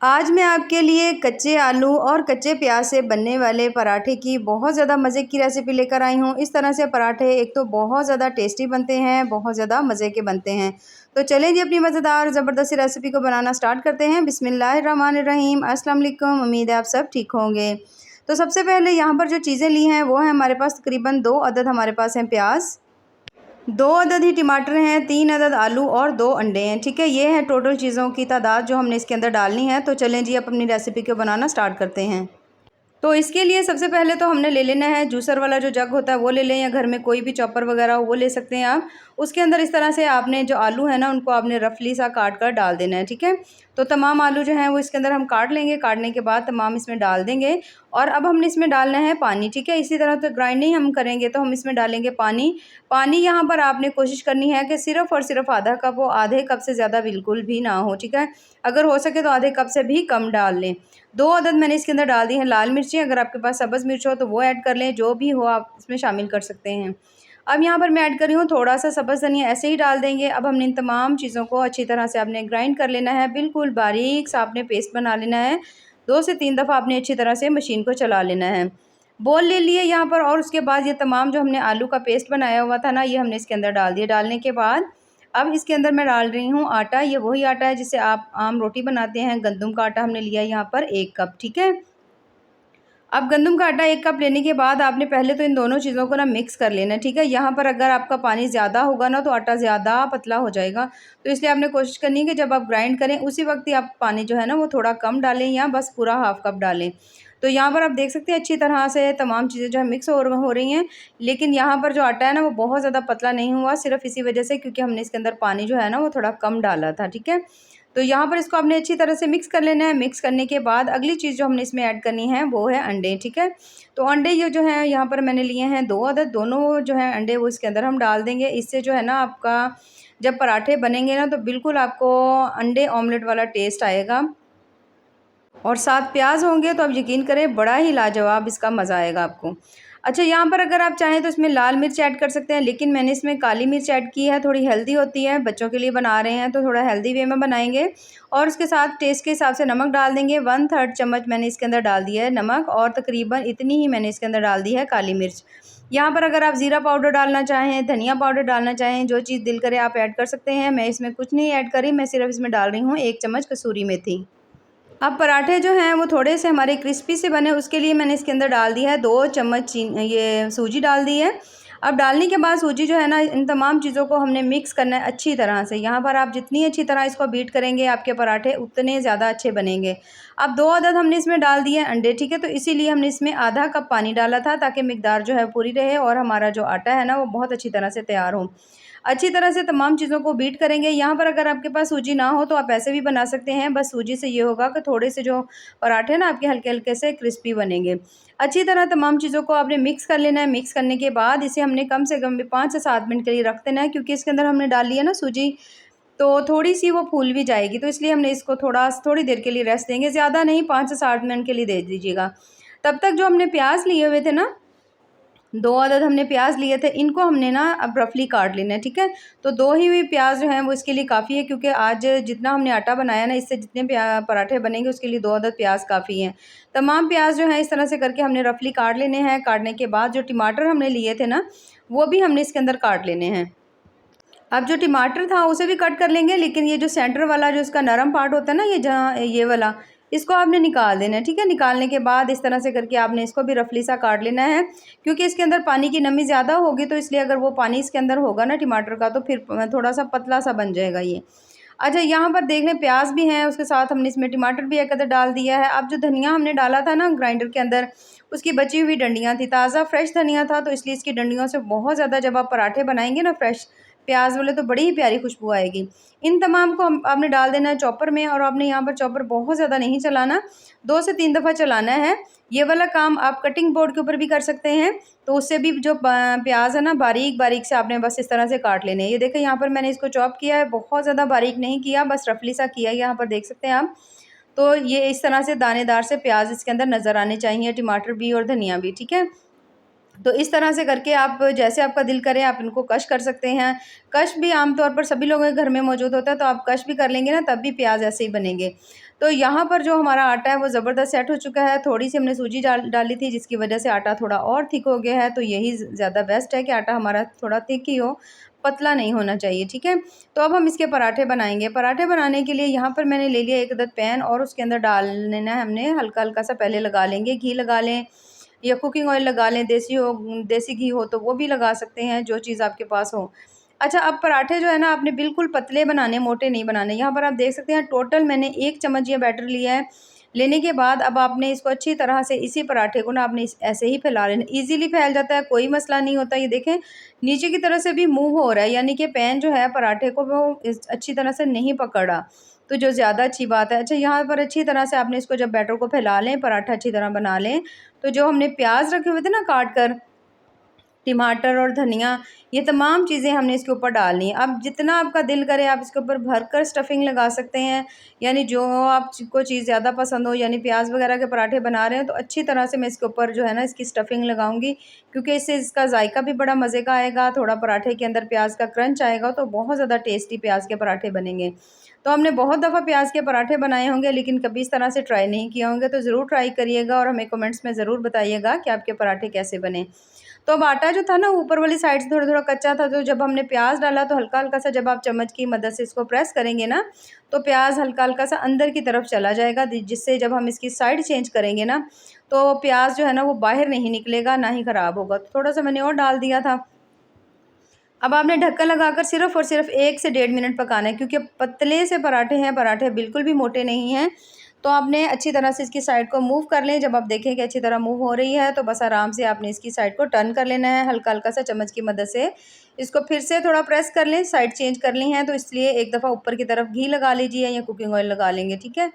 आज मैं आपके लिए कच्चे आलू और कच्चे प्याज से बनने वाले पराठे की बहुत ज़्यादा मज़े की रेसिपी लेकर आई हूँ। इस तरह से पराठे एक तो बहुत ज़्यादा टेस्टी बनते हैं, बहुत ज़्यादा मज़े के बनते हैं। तो चलें जी अपनी मज़ेदार ज़बरदस्ती रेसिपी को बनाना स्टार्ट करते हैं। बिस्मिल्लाहिर्रहमानिर्रहीम। अस्सलाम वालेकुम। उम्मीद है आप सब ठीक होंगे। तो सबसे पहले यहाँ पर जो चीज़ें ली हैं वो है हमारे पास तकरीबन 2 अदद हमारे पास हैं प्याज, 2 अदद ही टमाटर हैं, 3 अदद आलू और 2 अंडे हैं। ठीक है, ये है टोटल चीज़ों की तादाद जो हमने इसके अंदर डालनी है। तो चलें जी अब अपनी रेसिपी को बनाना स्टार्ट करते हैं। तो इसके लिए सबसे पहले तो हमने ले लेना है जूसर वाला जो जग होता है वो ले लें, या घर में कोई भी चॉपर वगैरह हो वो ले सकते हैं आप। उसके अंदर इस तरह से आपने जो आलू है ना उनको आपने रफली सा काट कर डाल देना है। ठीक है, तो तमाम आलू जो हैं वो इसके अंदर हम काट लेंगे। काटने के बाद तमाम इसमें डाल देंगे और अब हमने इसमें डालना है पानी। ठीक है, इसी तरह तो ग्राइंड नहीं हम करेंगे, तो हम इसमें डालेंगे पानी। पानी यहाँ पर आपने कोशिश करनी है कि सिर्फ़ और सिर्फ आधा कप हो, आधे कप से ज़्यादा बिल्कुल भी ना हो। ठीक है, अगर हो सके तो आधे कप से भी कम डाल लें। 2 अदद मैंने इसके अंदर डाल दी हैं लाल मिर्ची। अगर आपके पास सब्ज़ मिर्च हो तो वो ऐड कर लें, जो भी हो आप इसमें शामिल कर सकते हैं। अब यहाँ पर मैं ऐड कर रही हूँ थोड़ा-सा सब्ज़ धनिया, ऐसे ही डाल देंगे। अब हमने इन तमाम चीज़ों को अच्छी तरह से आपने ग्राइंड कर लेना है, बिल्कुल बारीक सा आपने पेस्ट बना लेना है। 2 से 3 दफ़ा आपने अच्छी तरह से मशीन को चला लेना है। बोल ले लिए यहाँ पर, और उसके बाद ये तमाम जो हमने आलू का पेस्ट बनाया हुआ था ना, ये हमने इसके अंदर डाल दिया। डालने के बाद अब इसके अंदर मैं डाल रही हूँ आटा। ये वही आटा है जिससे आप आम रोटी बनाते हैं। गंदम का आटा हमने लिया है यहाँ पर 1 कप। ठीक है, अब गंदम का आटा 1 कप लेने के बाद आपने पहले तो इन दोनों चीज़ों को ना मिक्स कर लेना है। ठीक है, यहाँ पर अगर आपका पानी ज़्यादा होगा ना तो आटा ज़्यादा पतला हो जाएगा, तो इसलिए आपने कोशिश करनी है कि जब आप ग्राइंड करें उसी वक्त ही आप पानी जो है ना वो थोड़ा कम डालें, या बस पूरा हाफ़ कप डालें। तो यहाँ पर आप देख सकते हैं अच्छी तरह से तमाम चीज़ें जो है मिक्स हो रही हैं, लेकिन यहाँ पर जो आटा है ना वो बहुत ज़्यादा पतला नहीं हुआ, सिर्फ़ इसी वजह से क्योंकि हमने इसके अंदर पानी जो है ना वो थोड़ा कम डाला था। ठीक है, तो यहाँ पर इसको आपने अच्छी तरह से मिक्स कर लेना है। मिक्स करने के बाद अगली चीज़ जो हमने इसमें ऐड करनी है वो है अंडे। ठीक है, तो अंडे ये जो हैं यहाँ पर मैंने लिए हैं 2 अदद, दोनों जो हैं अंडे वो इसके अंदर हम डाल देंगे। इससे जो है ना आपका जब पराठे बनेंगे ना तो बिल्कुल आपको अंडे ऑमलेट वाला टेस्ट आएगा, और साथ प्याज होंगे तो आप यकीन करें बड़ा ही लाजवाब इसका मज़ा आएगा आपको। अच्छा, यहाँ पर अगर आप चाहें तो इसमें लाल मिर्च ऐड कर सकते हैं, लेकिन मैंने इसमें काली मिर्च ऐड की है, थोड़ी हेल्दी होती है, बच्चों के लिए बना रहे हैं तो थोड़ा हेल्दी वे में बनाएंगे। और उसके साथ टेस्ट के हिसाब से नमक डाल देंगे। 1/3 चम्मच मैंने इसके अंदर डाल दिया है नमक, और तकरीबन इतनी ही मैंने इसके अंदर डाल दी है काली मिर्च। यहाँ पर अगर आप ज़ीरा पाउडर डालना चाहें, धनिया पाउडर डालना चाहें, जो चीज़ दिल करे आप ऐड कर सकते हैं। मैं इसमें कुछ नहीं ऐड करी, मैं सिर्फ इसमें डाल रही हूँ 1 चम्मच कसूरी मेथी। अब पराठे जो हैं वो थोड़े से हमारे क्रिस्पी से बने, उसके लिए मैंने इसके अंदर डाल दिया है 2 चम्मच ये सूजी डाल दी है। अब डालने के बाद सूजी जो है ना इन तमाम चीज़ों को हमने मिक्स करना है अच्छी तरह से। यहाँ पर आप जितनी अच्छी तरह इसको बीट करेंगे आपके पराठे उतने ज़्यादा अच्छे बनेंगे। अब 2 अदद हमने इसमें डाल दिए अंडे। ठीक है, तो इसीलिए हमने इसमें आधा कप पानी डाला था ताकि मिकदार जो है पूरी रहे और हमारा जो आटा है ना वो बहुत अच्छी तरह से तैयार हो। अच्छी तरह से तमाम चीज़ों को बीट करेंगे। यहाँ पर अगर आपके पास सूजी ना हो तो आप ऐसे भी बना सकते हैं, बस सूजी से ये होगा कि थोड़े से जो पराठे ना आपके हल्के-हल्के से क्रिस्पी बनेंगे। अच्छी तरह तमाम चीज़ों को आपने मिक्स कर लेना है। मिक्स करने के बाद इसे हमने कम से कम भी 5 से 7 मिनट के लिए रख देना है, क्योंकि इसके अंदर हमने डाल ली है ना सूजी, तो थोड़ी-सी वो फूल भी जाएगी, तो इसलिए हमने इसको थोड़ी देर के लिए रेस्ट देंगे, ज़्यादा नहीं 5 से 7 मिनट के लिए दे दीजिएगा। तब तक जो हमने प्याज़ लिए हुए थे ना, 2 अदद हमने प्याज लिए थे, इनको हमने ना अब रफली काट लेना है। ठीक है, तो 2 ही हुई प्याज जो हैं वो इसके लिए काफ़ी है, क्योंकि आज जितना हमने आटा बनाया ना इससे जितने पराठे बनेंगे उसके लिए 2 अदद प्याज काफ़ी हैं। तमाम प्याज जो हैं इस तरह से करके हमने रफली काट लेने हैं। काटने के बाद जो टमाटर हमने लिए थे ना वो भी हमने इसके अंदर काट लेने हैं। अब जो टमाटर था उसे भी कट कर लेंगे, लेकिन ये जो सेंटर वाला जो इसका नरम पार्ट होता है ना, ये जहाँ ये वाला, इसको आपने निकाल देना है। ठीक है, निकालने के बाद इस तरह से करके आपने इसको भी रफली सा काट लेना है, क्योंकि इसके अंदर पानी की नमी ज़्यादा होगी, तो इसलिए अगर वो पानी इसके अंदर होगा ना टमाटर का तो फिर थोड़ा सा पतला सा बन जाएगा ये। अच्छा, यहाँ पर देख लें प्याज भी हैं, उसके साथ हमने इसमें टमाटर भी एक अदर डाल दिया है। अब जो धनिया हमने डाला था ना ग्राइंडर के अंदर, उसकी बची हुई डंडियाँ थी, ताज़ा फ्रेश धनिया था, तो इसलिए इसकी डंडियों से बहुत ज़्यादा जब आप पराठे बनाएंगे ना फ्रेश प्याज वाले तो बड़ी ही प्यारी खुशबू आएगी। इन तमाम को हम आपने डाल देना है चॉपर में, और आपने यहाँ पर चॉपर बहुत ज़्यादा नहीं चलाना, 2 से 3 दफ़ा चलाना है। ये वाला काम आप कटिंग बोर्ड के ऊपर भी कर सकते हैं, तो उससे भी जो प्याज है ना बारीक बारीक से आपने बस इस तरह से काट लेने हैं। ये देखें यहाँ पर मैंने इसको चॉप किया है, बहुत ज़्यादा बारीक नहीं किया, बस रफली सा किया है, यहाँ पर देख सकते हैं आप। तो ये इस तरह से दानेदार से प्याज इसके अंदर नज़र आने चाहिए, टमाटर भी और धनिया भी। ठीक है, तो इस तरह से करके आप जैसे आपका दिल करे आप इनको कश कर सकते हैं। कश भी आमतौर पर सभी लोगों के घर में मौजूद होता है, तो आप कश भी कर लेंगे ना तब भी प्याज ऐसे ही बनेंगे। तो यहाँ पर जो हमारा आटा है वो ज़बरदस्त सेट हो चुका है। थोड़ी-सी हमने सूजी डाली थी जिसकी वजह से आटा थोड़ा और थिक हो गया है। तो यही ज़्यादा बेस्ट है कि आटा हमारा थोड़ा थिक ही हो, पतला नहीं होना चाहिए, ठीक है। तो अब हम इसके पराठे बनाएंगे। पराठे बनाने के लिए यहाँ पर मैंने ले लिया एक अदद पैन और उसके अंदर डाल लेना है हमने हल्का-हल्का सा, पहले लगा लेंगे घी, लगा लें या कुकिंग ऑयल लगा लें, देसी घी हो तो वो भी लगा सकते हैं, जो चीज़ आपके पास हो। अच्छा, अब पराठे जो है ना आपने बिल्कुल पतले बनाने, मोटे नहीं बनाने। यहाँ पर आप देख सकते हैं टोटल मैंने 1 चम्मच ये बैटर लिया है। लेने के बाद अब आपने इसको अच्छी तरह से, इसी पराठे को ना आपने ऐसे ही फैला लेना। ईज़िली फैल जाता है, कोई मसला नहीं होता। ये देखें नीचे की तरफ से भी मूव हो रहा है, यानी कि पैन जो है पराठे को वो अच्छी तरह से नहीं पकड़ रहा, तो जो ज़्यादा अच्छी बात है। अच्छा, यहाँ पर अच्छी तरह से आपने इसको जब बैटर को फैला लें, पराठा अच्छी तरह बना लें, तो जो हमने प्याज रखे हुए थे ना काट कर, टमाटर और धनिया, ये तमाम चीज़ें हमने इसके ऊपर डालनी है। अब जितना आपका दिल करे आप इसके ऊपर भरकर स्टफिंग लगा सकते हैं, यानी जो आपको चीज़ ज़्यादा पसंद हो, यानी प्याज वगैरह के पराठे बना रहे हैं तो अच्छी तरह से मैं इसके ऊपर जो है ना इसकी स्टफिंग लगाऊंगी, क्योंकि इससे इसका जायका भी बड़ा मज़े का आएगा, थोड़ा पराठे के अंदर प्याज का क्रंच आएगा, तो बहुत ज़्यादा टेस्टी प्याज के पराठे बनेंगे। तो हमने बहुत दफ़ा प्याज के पराठे बनाए होंगे, लेकिन कभी इस तरह से ट्राई नहीं किए होंगे, तो ज़रूर ट्राई करिएगा और हमें कमेंट्स में ज़रूर बताइएगा कि आपके पराठे कैसे बने। तो अब आटा जो था ना ऊपर वाली साइड से थोड़ा-थोड़ा कच्चा था, तो जब हमने प्याज डाला तो हल्का-हल्का सा जब आप चम्मच की मदद से इसको प्रेस करेंगे ना, तो प्याज हल्का-हल्का सा अंदर की तरफ चला जाएगा, जिससे जब हम इसकी साइड चेंज करेंगे ना, तो प्याज जो है ना वो बाहर नहीं निकलेगा, ना ही ख़राब होगा। तो थोड़ा-सा मैंने और डाल दिया था। अब आपने ढक्कन लगाकर सिर्फ़ और सिर्फ़ 1 से 1.5 मिनट पकाना है, क्योंकि पतले से पराठे हैं, पराठे बिल्कुल भी मोटे नहीं हैं। तो आपने अच्छी तरह से इसकी साइड को मूव कर लें। जब आप देखें कि अच्छी तरह मूव हो रही है, तो बस आराम से आपने इसकी साइड को टर्न कर लेना है, हल्का-हल्का सा चम्मच की मदद से। इसको फिर से थोड़ा प्रेस कर लें, साइड चेंज कर ली है, तो इसलिए एक दफ़ा ऊपर की तरफ घी लगा लीजिए या कुकिंग ऑयल लगा लेंगे, ठीक है।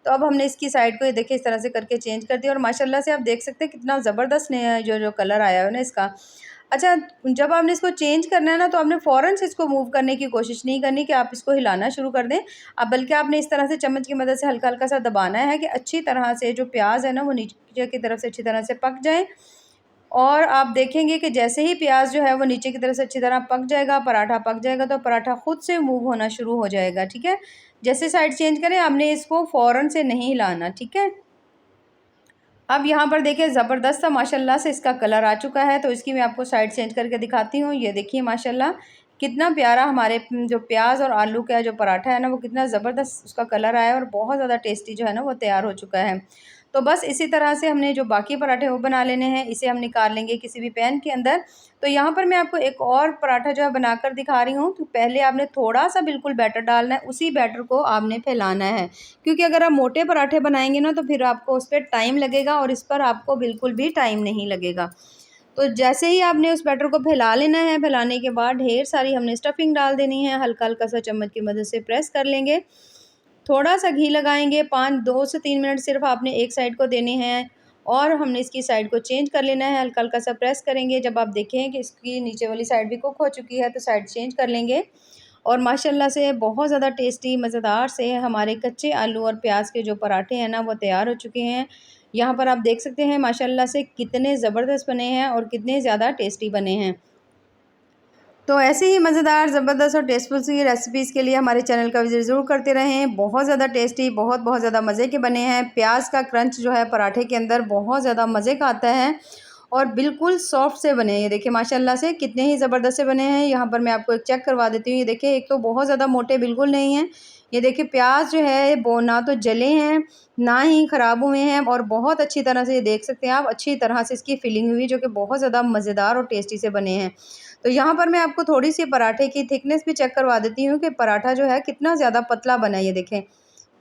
तो अब हमने इसकी साइड को ये देखिए इस तरह से करके चेंज कर दिया और माशाल्लाह से आप देख सकते हैं कितना ज़बरदस्त ने जो कलर आया है ना इसका। अच्छा, जब आपने इसको चेंज करना है ना, तो आपने फ़ौरन से इसको मूव करने की कोशिश नहीं करनी कि आप इसको हिलाना शुरू कर दें। अब बल्कि आपने इस तरह से चम्मच की मदद से हल्का-हल्का सा दबाना है कि अच्छी तरह से जो प्याज़ है ना वो नीचे की तरफ से अच्छी तरह से पक जाए। और आप देखेंगे कि जैसे ही प्याज़ जो है वो नीचे की तरफ से अच्छी तरह पक जाएगा, पराठा पक जाएगा, तो पराठा खुद से मूव होना शुरू हो जाएगा, ठीक है। जैसे साइड चेंज करें, आपने इसको फ़ौरन से नहीं हिलाना, ठीक है। अब यहाँ पर देखिए ज़बरदस्त सा माशाल्लाह से इसका कलर आ चुका है, तो इसकी मैं आपको साइड चेंज करके दिखाती हूँ। ये देखिए माशाल्लाह कितना प्यारा हमारे जो प्याज और आलू का जो पराठा है ना, वो कितना ज़बरदस्त उसका कलर आया है और बहुत ज़्यादा टेस्टी जो है ना वो तैयार हो चुका है। तो बस इसी तरह से हमने जो बाकी पराठे वो बना लेने हैं। इसे हम निकाल लेंगे किसी भी पैन के अंदर। तो यहाँ पर मैं आपको एक और पराठा जो है बनाकर दिखा रही हूँ। तो पहले आपने थोड़ा-सा बिल्कुल बैटर डालना है, उसी बैटर को आपने फैलाना है। क्योंकि अगर आप मोटे पराठे बनाएँगे ना, तो फिर आपको उस पे टाइम लगेगा और इस पर आपको बिल्कुल भी टाइम नहीं लगेगा। तो जैसे ही आपने उस बैटर को फैला लेना है, फैलाने के बाद ढेर सारी हमने स्टफिंग डाल देनी है, हल्का-हल्का सा चम्मच की मदद से प्रेस कर लेंगे। थोड़ा-सा घी लगाएँगे, 2 से 3 मिनट सिर्फ़ आपने एक साइड को देने हैं और हमने इसकी साइड को चेंज कर लेना है, हल्का-हल्का सा प्रेस करेंगे। जब आप देखें कि इसकी नीचे वाली साइड भी कुक हो चुकी है, तो साइड चेंज कर लेंगे और माशाल्लाह से बहुत ज़्यादा टेस्टी मज़ेदार से हमारे कच्चे आलू और प्याज के जो पराठे हैं ना, वो तैयार हो चुके हैं। यहाँ पर आप देख सकते हैं माशाल्लाह से कितने ज़बरदस्त बने हैं और कितने ज़्यादा टेस्टी बने हैं। तो ऐसे ही मज़ेदार, ज़बरदस्त और टेस्टफुल सी रेसिपीज़ के लिए हमारे चैनल का विज़िट ज़रूर करते रहें। बहुत ज़्यादा टेस्टी, बहुत ज़्यादा मज़े के बने हैं। प्याज का क्रंच जो है पराठे के अंदर बहुत ज़्यादा मज़े का आता है और बिल्कुल सॉफ्ट से बने हैं। ये देखिए माशाल्लाह से कितने ही ज़बरदस्त से बने हैं। यहाँ पर मैं आपको एक चेक करवा देती हूँ। ये देखिए एक तो बहुत ज़्यादा मोटे बिल्कुल नहीं हैं। ये देखिए प्याज जो है वो ना तो जले हैं, ना ही ख़राब हुए हैं और बहुत अच्छी तरह से ये देख सकते हैं आप, अच्छी तरह से इसकी फिलिंग हुई, जो कि बहुत ज़्यादा मज़ेदार और टेस्टी से बने हैं। तो यहाँ पर मैं आपको थोड़ी-सी पराठे की थिकनेस भी चेक करवा देती हूँ कि पराठा जो है कितना ज़्यादा पतला बना है, ये देखें।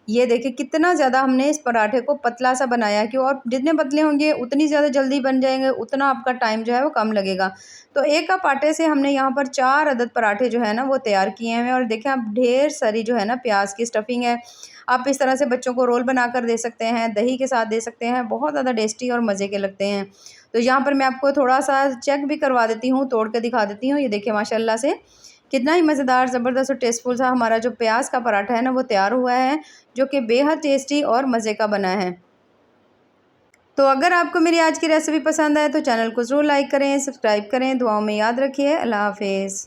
ये देखिए कितना ज़्यादा हमने इस पराठे को पतला-सा बनाया है, और जितने पतले होंगे उतनी ज़्यादा जल्दी बन जाएँगे, उतना आपका टाइम जो है वो कम लगेगा। तो 1 कप आटे से हमने यहाँ पर 4 अदद पराठे जो है ना वो तैयार किए हैं और देखें आप ढेर सारी जो है ना प्याज़ की स्टफिंग है। आप इस तरह से बच्चों को रोल बनाकर दे सकते हैं, दही के साथ दे सकते हैं, बहुत ज़्यादा टेस्टी और मज़े के लगते हैं। तो यहाँ पर मैं आपको थोड़ा-सा चेक भी करवा देती हूँ, तोड़ के दिखा देती हूँ। ये देखिए माशाल्लाह से कितना ही मज़ेदार, ज़बरदस्त और टेस्टफुल सा हमारा जो प्याज़ का पराठा है ना वो तैयार हुआ है, जो कि बेहद टेस्टी और मज़े का बना है। तो अगर आपको मेरी आज की रेसिपी पसंद आए तो चैनल को ज़रूर लाइक करें, सब्सक्राइब करें। दुआओं में याद रखिए। अल्लाह हाफ़िज़।